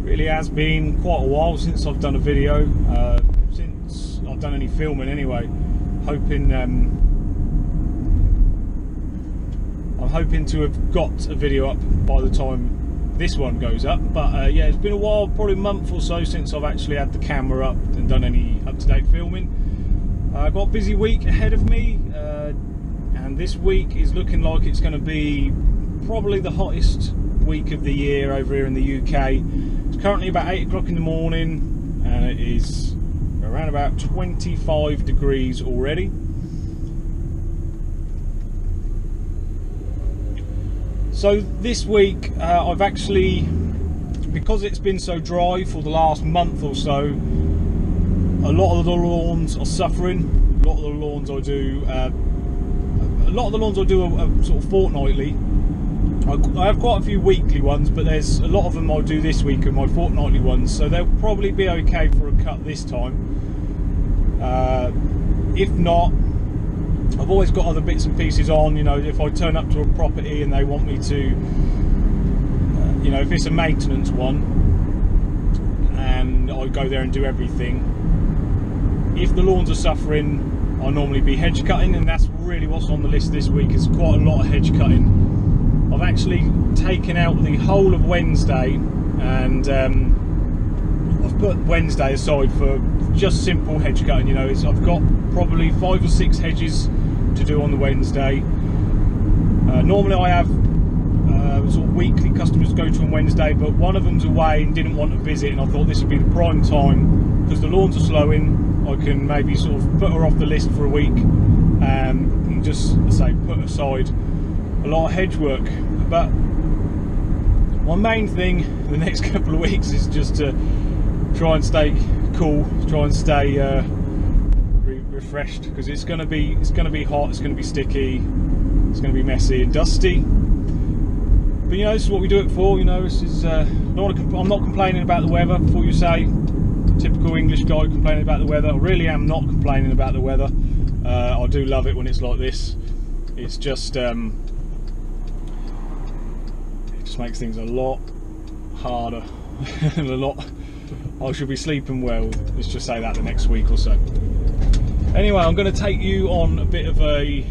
Really has been quite a while since I've done a video, since I've done any filming anyway. I'm hoping to have got a video up by the time this one goes up, but yeah, it's been a while, probably a month or so since I've actually had the camera up and done any up-to-date filming. I've got a busy week ahead of me, and this week is looking like it's going to be probably the hottest week of the year over here in the UK. It's currently about 8 o'clock in the morning and it is around about 25 degrees already. So this week I've actually, because it's been so dry for the last month or so, a lot of the lawns are suffering. A lot of the lawns I do are sort of fortnightly. I have quite a few weekly ones, but there's a lot of them I do this week are my fortnightly ones, so they'll probably be okay for a cut this time. If not, I've always got other bits and pieces on. You know, if I turn up to a property and they want me to, you know, if it's a maintenance one and I go there and do everything, if the lawns are suffering, I'll normally be hedge cutting, and that's really what's on the list this week, is quite a lot of hedge cutting. I've actually taken out the whole of Wednesday, and I've put Wednesday aside for just simple hedge cutting. You know, I've got probably 5 or 6 hedges to do on the Wednesday. Normally I have sort of weekly customers go to on Wednesday, but one of them's away and didn't want to visit, and I thought this would be the prime time because the lawns are slowing. I can maybe sort of put her off the list for a week and just say put aside a lot of hedge work. But my main thing the next couple of weeks is just to try and stay cool, try and stay refreshed, because it's going to be hot, it's going to be sticky, it's going to be messy and dusty. But you know, this is what we do it for. You know, this is I'm not complaining about the weather. Before you say typical English guy complaining about the weather, I really am not complaining about the weather. I do love it when it's like this. It's just makes things a lot harder and a lot. I should be sleeping well, let's just say that, the next week or so. Anyway, I'm going to take you on a bit of a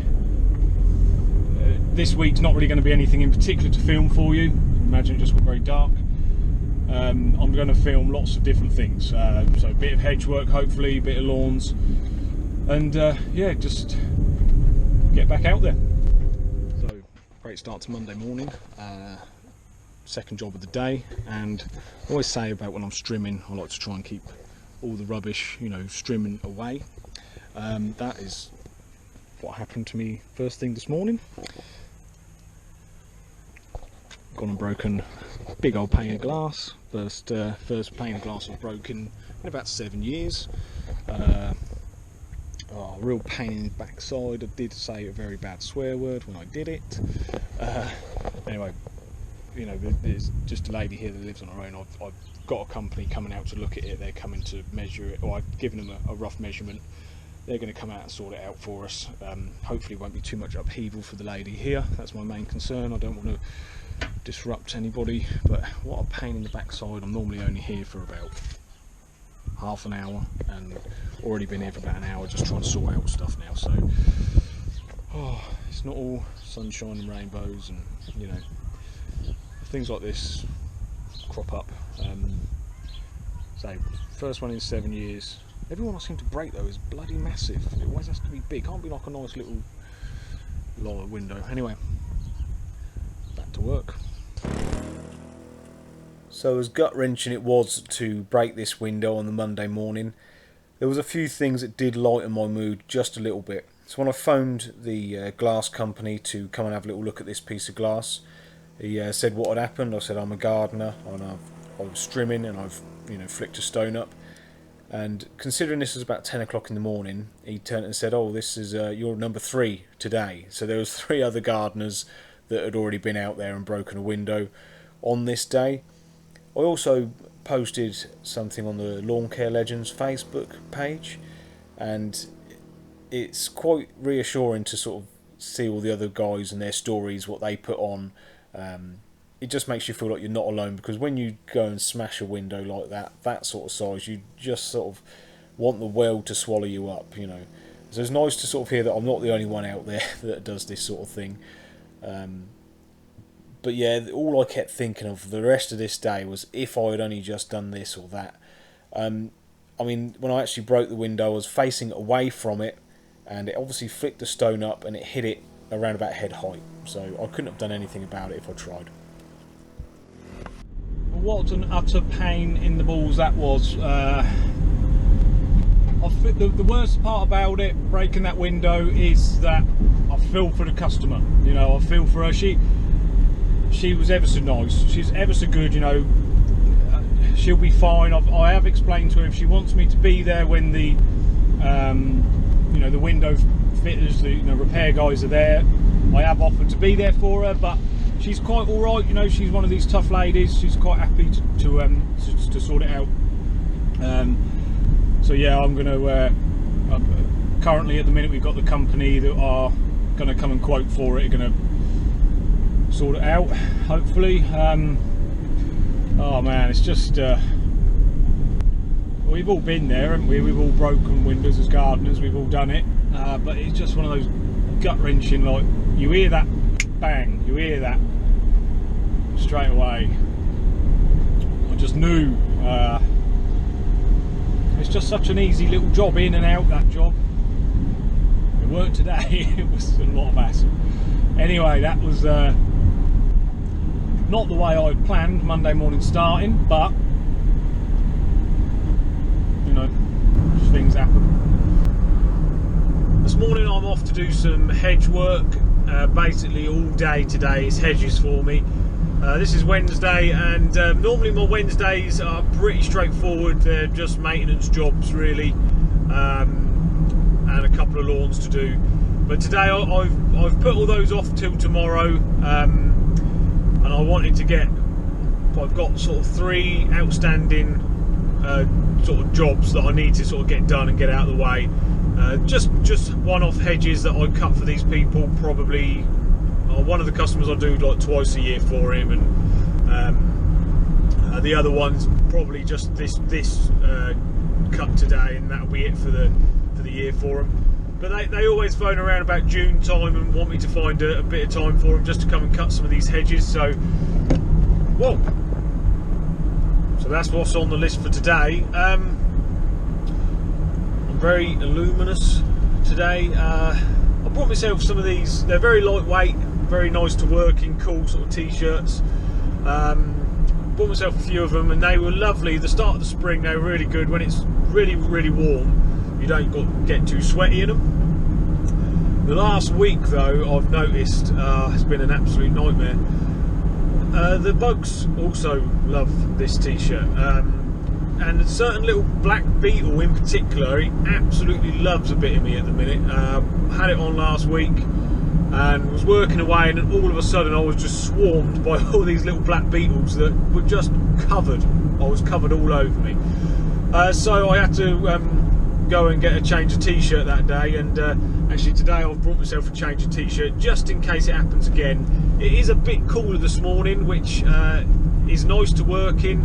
this week's not really going to be anything in particular to film for you. Imagine it just got very dark. I'm going to film lots of different things, so a bit of hedge work, hopefully a bit of lawns, and yeah, just get back out there. So great start to Monday morning. Second job of the day, and I always say about when I'm strimming, I like to try and keep all the rubbish, you know, strimming away. That is what happened to me first thing this morning. Gone and broken a big old pane of glass. First pane of glass I've broken in about 7 years. Real pain in the backside. I did say a very bad swear word when I did it. Anyway, you know, there's just a lady here that lives on her own. I've got a company coming out to look at it. They're coming to measure it, or I've given them a rough measurement. They're going to come out and sort it out for us. Hopefully it won't be too much upheaval for the lady here. That's my main concern. I don't want to disrupt anybody, but what a pain in the backside. I'm normally only here for about half an hour and already been here for about an hour just trying to sort out stuff now. So it's not all sunshine and rainbows, and you know, things like this crop up. So first one in 7 years. Everyone I seem to break though is bloody massive. It always has to be big. Can't be like a nice little lower window. Anyway, back to work. So as gut-wrenching it was to break this window on the Monday morning, there was a few things that did lighten my mood just a little bit. So when I phoned the glass company to come and have a little look at this piece of glass, he said what had happened. I said I'm a gardener and I was trimming and I've flicked a stone up. And considering this was about 10 o'clock in the morning, he turned and said, oh, this is your number 3 today. So there was 3 other gardeners that had already been out there and broken a window on this day. I also posted something on the Lawn Care Legends Facebook page, and it's quite reassuring to sort of see all the other guys and their stories, what they put on. it just makes you feel like you're not alone, because when you go and smash a window like that sort of size, you just sort of want the world to swallow you up, you know. So it's nice to sort of hear that I'm not the only one out there that does this sort of thing. But yeah, all I kept thinking of the rest of this day was if I had only just done this or that. I mean, when I actually broke the window, I was facing away from it, and it obviously flicked the stone up and it hit it around about head height. So I couldn't have done anything about it if I tried. What an utter pain in the balls that was. The worst part about it, breaking that window, is that I feel for the customer. You know, I feel for her. She was ever so nice. She's ever so good. You know, she'll be fine. I have explained to her if she wants me to be there when the, you know, the window fitters, the repair guys are there. I have offered to be there for her, but she's quite all right. You know, she's one of these tough ladies. She's quite happy to sort it out. So yeah, I'm going to, currently at the minute we've got the company that are going to come and quote for it, are going to sort it out, hopefully. Oh man, it's just, we've all been there, haven't we? We've all broken windows as gardeners, we've all done it, but it's just one of those gut-wrenching, like, you hear that bang, you hear that straight away. I just knew, it's just such an easy little job, in and out, that job. It worked today. It was a lot of hassle. Anyway, that was not the way I planned Monday morning starting, but you know, things happen. This morning I'm off to do some hedge work. Basically all day today is hedges for me. This is Wednesday, and normally my Wednesdays are pretty straightforward. They're just maintenance jobs really, and a couple of lawns to do. But today I've put all those off till tomorrow, and I wanted to get, I've got sort of 3 outstanding sort of jobs that I need to sort of get done and get out of the way. Just one-off hedges that I cut for these people, probably. One of the customers I do like twice a year for him, and the other one's probably just this cut today, and that'll be it for the year for them. But they always phone around about June time and want me to find a bit of time for them just to come and cut some of these hedges. So, whoa! So that's what's on the list for today. I'm very luminous today. I brought myself some of these. They're very lightweight, very nice to work in, cool sort of t-shirts. Bought myself a few of them, and they were lovely. The start of the spring, they were really good. When it's really, really warm, you don't get too sweaty in them. The last week, though, I've noticed it's been an absolute nightmare. The bugs also love this t-shirt, and a certain little black beetle in particular, he absolutely loves a bit of me at the minute. Had it on last week and was working away, and all of a sudden I was just swarmed by all these little black beetles that were just covered. I was covered all over me. So I had to go and get a change of t-shirt that day, and actually today I've brought myself a change of t-shirt just in case it happens again. It is a bit cooler this morning, which is nice to work in.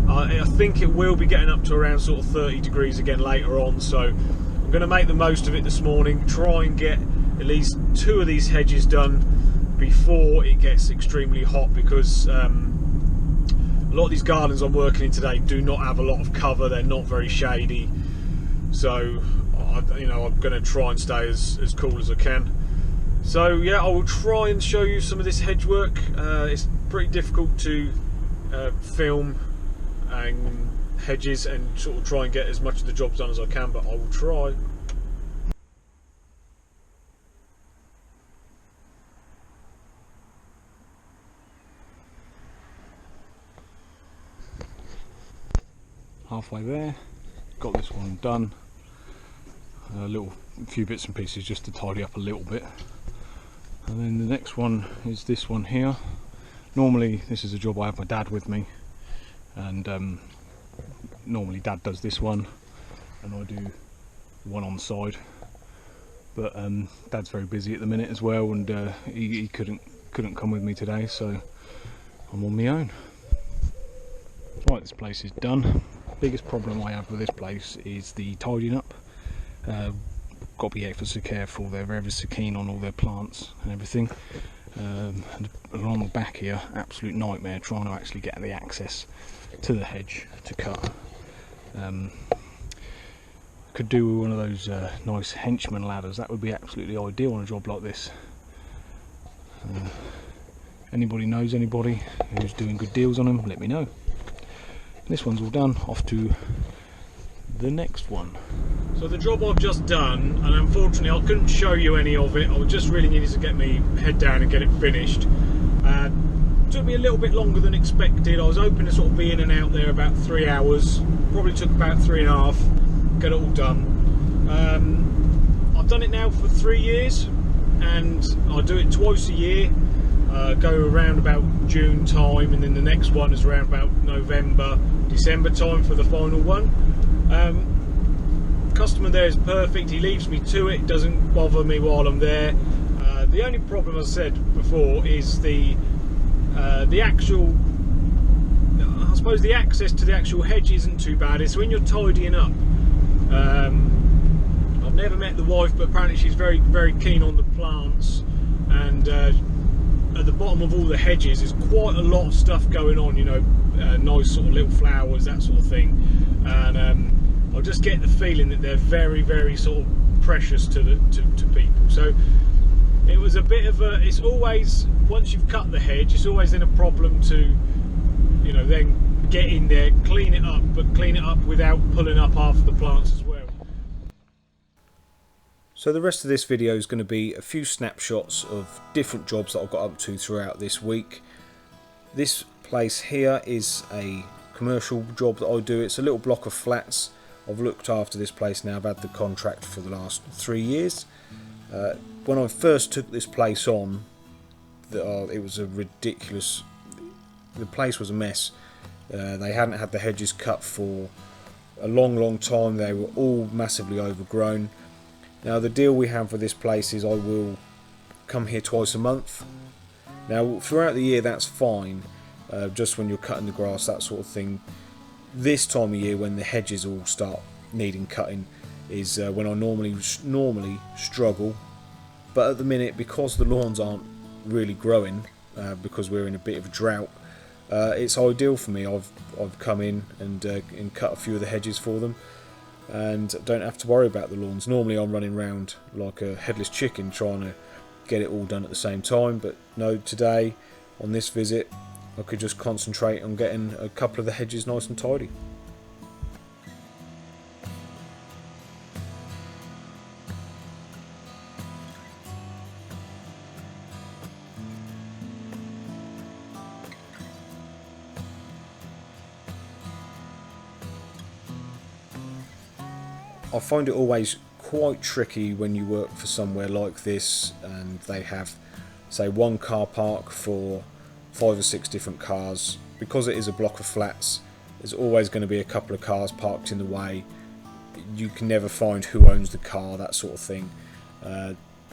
I think it will be getting up to around sort of 30 degrees again later on, so I'm going to make the most of it this morning, try and get at least 2 of these hedges done before it gets extremely hot, because a lot of these gardens I'm working in today do not have a lot of cover. They're not very shady, so you know, I'm going to try and stay as cool as I can. So yeah, I will try and show you some of this hedge work. It's pretty difficult to film and hedges and sort of try and get as much of the job done as I can, but I will try. Halfway there, got this one done. A few bits and pieces just to tidy up a little bit, and then the next one is this one here. Normally this is a job I have my dad with me, and normally Dad does this one and I do one on the side, but Dad's very busy at the minute as well, and he couldn't come with me today, so I'm on my own. Right, this place is done. Biggest problem I have with this place is the tidying up. Got to be extra careful. They're ever so keen on all their plants and everything. And along the back here, absolute nightmare trying to actually get the access to the hedge to cut. Could do with one of those nice henchman ladders. That would be absolutely ideal on a job like this. Anybody knows anybody who's doing good deals on them, let me know. This one's all done, off to the next one. So the job I've just done, and unfortunately I couldn't show you any of it, I just really needed to get my head down and get it finished. Took me a little bit longer than expected. I was hoping to sort of be in and out there about 3 hours, probably took about 3.5, get it all done. I've done it now for 3 years, and I do it twice a year. Go around about June time, and then the next one is around about November, December time for the final one. Customer there is perfect, he leaves me to it, doesn't bother me while I'm there. The only problem, as I said before, is the actual, I suppose the access to the actual hedge isn't too bad. It's when you're tidying up. I've never met the wife, but apparently she's very, very keen on the plants, and at the bottom of all the hedges is quite a lot of stuff going on, you know, nice sort of little flowers, that sort of thing, and I just get the feeling that they're very, very sort of precious to people. So it was a bit of a, it's always, once you've cut the hedge, it's always then a problem to, you know, then get in there, clean it up, but clean it up without pulling up half of the plants as well. So the rest of this video is going to be a few snapshots of different jobs that I've got up to throughout this week. This place here is a commercial job that I do. It's a little block of flats. I've looked after this place now. I've had the contract for the last 3 years. When I first took this place on, it was a ridiculous, the place was a mess. They hadn't had the hedges cut for a long time. They were all massively overgrown. Now the deal we have for this place is I will come here twice a month. Now throughout the year that's fine, just when you're cutting the grass, that sort of thing. This time of year when the hedges all start needing cutting is when I normally struggle. But at the minute, because the lawns aren't really growing, because we're in a bit of a drought, it's ideal for me. I've come in and cut a few of the hedges for them, and don't have to worry about the lawns. Normally I'm running around like a headless chicken trying to get it all done at the same time, but no, today on this visit I could just concentrate on getting a couple of the hedges nice and tidy. I find it always quite tricky when you work for somewhere like this and they have, say, one car park for 5 or 6 different cars. Because it is a block of flats, there's always going to be a couple of cars parked in the way. You can never find who owns the car, that sort of thing.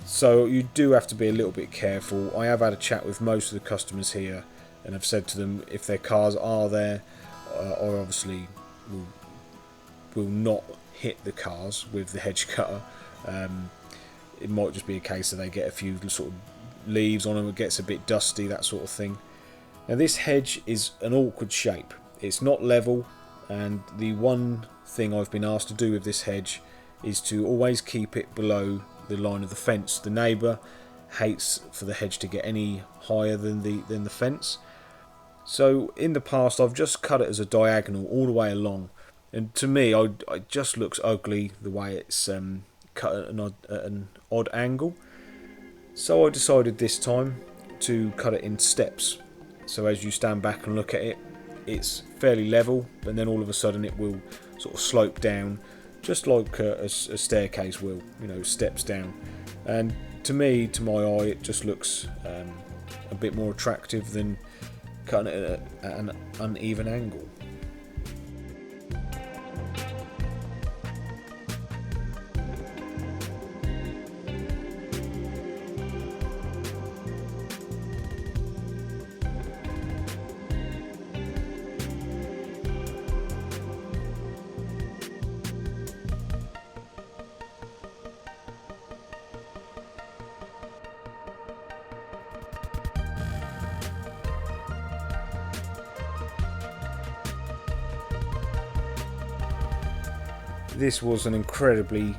So you do have to be a little bit careful. I have had a chat with most of the customers here and I've said to them if their cars are there, I obviously will not hit the cars with the hedge cutter. It might just be a case that they get a few sort of leaves on them, it gets a bit dusty, that sort of thing. Now this hedge is an awkward shape. It's not level, and the one thing I've been asked to do with this hedge is to always keep it below the line of the fence. The neighbour hates for the hedge to get any higher than the fence. So in the past I've just cut it as a diagonal all the way along, and to me it just looks ugly the way it's cut at an odd angle. So I decided this time to cut it in steps. So as you stand back and look at it, it's fairly level, and then all of a sudden it will sort of slope down, just like a staircase will, you know, steps down. And to me, to my eye, it just looks a bit more attractive than cutting it at an uneven angle. This was an incredibly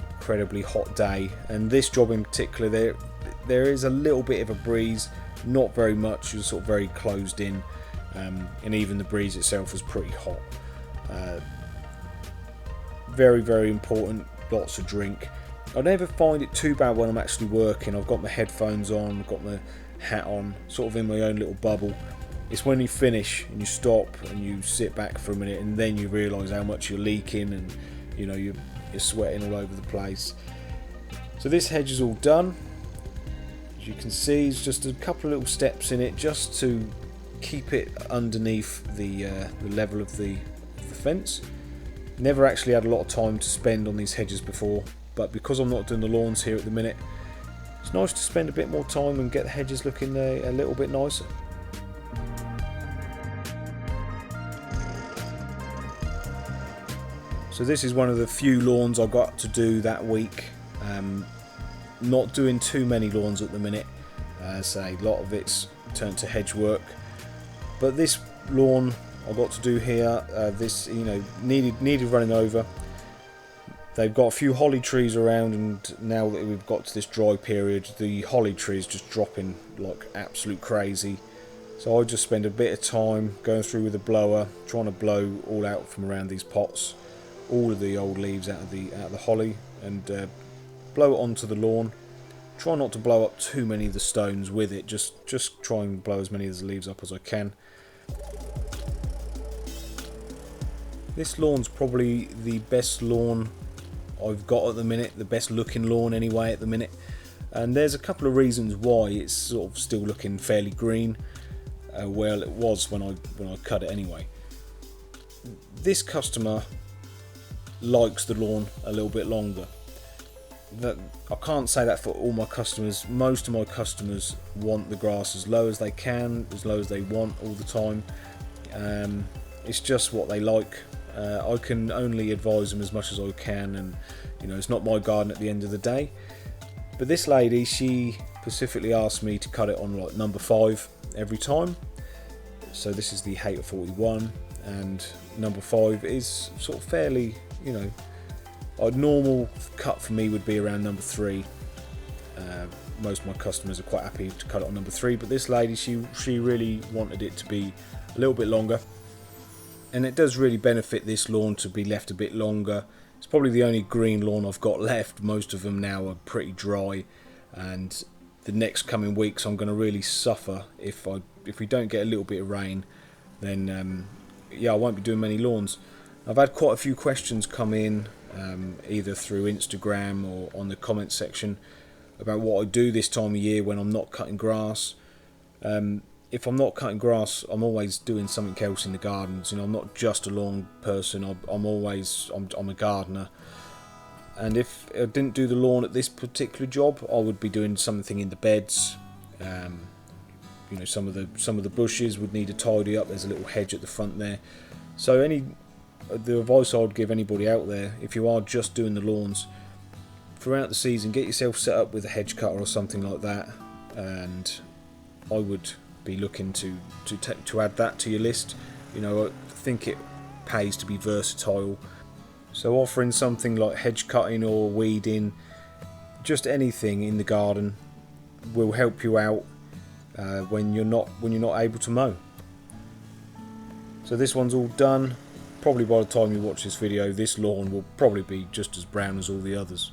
hot day, and this job in particular, there is a little bit of a breeze, not very much, you're sort of very closed in, and even the breeze itself was pretty hot. Very important, lots of drink. I never find it too bad when I'm actually working. I've got my headphones on, I've got my hat on, sort of in my own little bubble. It's when you finish and you stop and you sit back for a minute and then you realise how much you're leaking, and you know you're sweating all over the place. So this hedge is all done. As you can see, it's just a couple of little steps in it just to keep it underneath the level of the fence. Never actually had a lot of time to spend on these hedges before, but because I'm not doing the lawns here at the minute, it's nice to spend a bit more time and get the hedges looking a little bit nicer. So this is one of the few lawns I got to do that week. Not doing too many lawns at the minute. Say a lot of it's turned to hedge work, but this lawn I got to do here, this needed running over. They've got a few holly trees around, and now that we've got to this dry period, the holly trees just dropping like absolute crazy. So I just spend a bit of time going through with a blower, trying to blow all out from around these pots, all of the old leaves out of the holly, and blow it onto the lawn. Try not to blow up too many of the stones with it, just try and blow as many of the leaves up as I can. This lawn's probably the best lawn I've got at the minute, the best looking lawn anyway at the minute, and there's a couple of reasons why it's sort of still looking fairly green. Well, it was when I cut it anyway. This customer likes the lawn a little bit longer. I can't say that for all my customers. Most of my customers want the grass as low as they can, as low as they want all the time. It's just what they like. I can only advise them as much as I can, and you know, it's not my garden at the end of the day. But this lady, she specifically asked me to cut it on like number 5 every time. So this is the Hater 41, and number 5 is sort of fairly, you know, a normal cut for me would be around number 3. Most of my customers are quite happy to cut it on number 3, but this lady, she really wanted it to be a little bit longer, and it does really benefit this lawn to be left a bit longer. It's probably the only green lawn I've got left. Most of them now are pretty dry, and the next coming weeks I'm going to really suffer if we don't get a little bit of rain. Then yeah, I won't be doing many lawns. I've had quite a few questions come in, either through Instagram or on the comment section, about what I do this time of year when I'm not cutting grass. If I'm not cutting grass, I'm always doing something else in the gardens. You know, I'm not just a lawn person. I'm a gardener. And if I didn't do the lawn at this particular job, I would be doing something in the beds. You know, some of the bushes would need a tidy up. There's a little hedge at the front there. So the advice I would give anybody out there, if you are just doing the lawns, throughout the season, get yourself set up with a hedge cutter or something like that, and I would be looking to add that to your list. You know, I think it pays to be versatile. So offering something like hedge cutting or weeding, just anything in the garden, will help you out when you're not able to mow. So this one's all done. Probably by the time you watch this video, this lawn will probably be just as brown as all the others.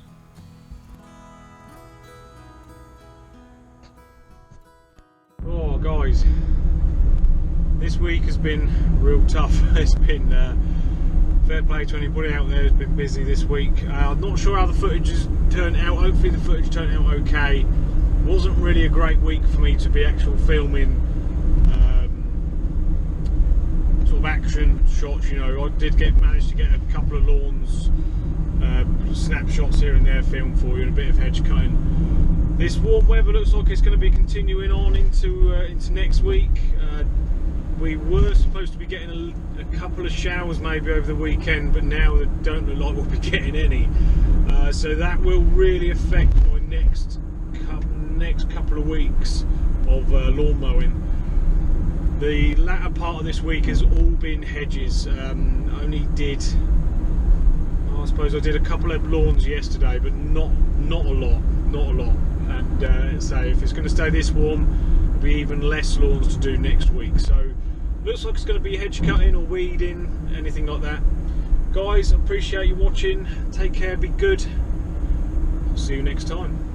Oh guys, this week has been real tough. It's been fair play to anybody out there who's been busy this week. I'm not sure how the footage has turned out. Hopefully the footage turned out okay. Wasn't really a great week for me to be actual filming sort of action shots. You know, I did manage to get a couple of lawns, snapshots here and there filmed for you, and a bit of hedge cutting. This warm weather looks like it's going to be continuing on into next week. We were supposed to be getting a couple of showers maybe over the weekend, but now they don't look like we'll be getting any. So that will really affect my next couple of weeks of lawn mowing. The latter part of this week has all been hedges. I I suppose I did a couple of lawns yesterday, but not a lot. And so if it's going to stay this warm, there'll be even less lawns to do next week. So looks like it's going to be hedge cutting or weeding, anything like that. Guys, I appreciate you watching. Take care, be good. I'll see you next time.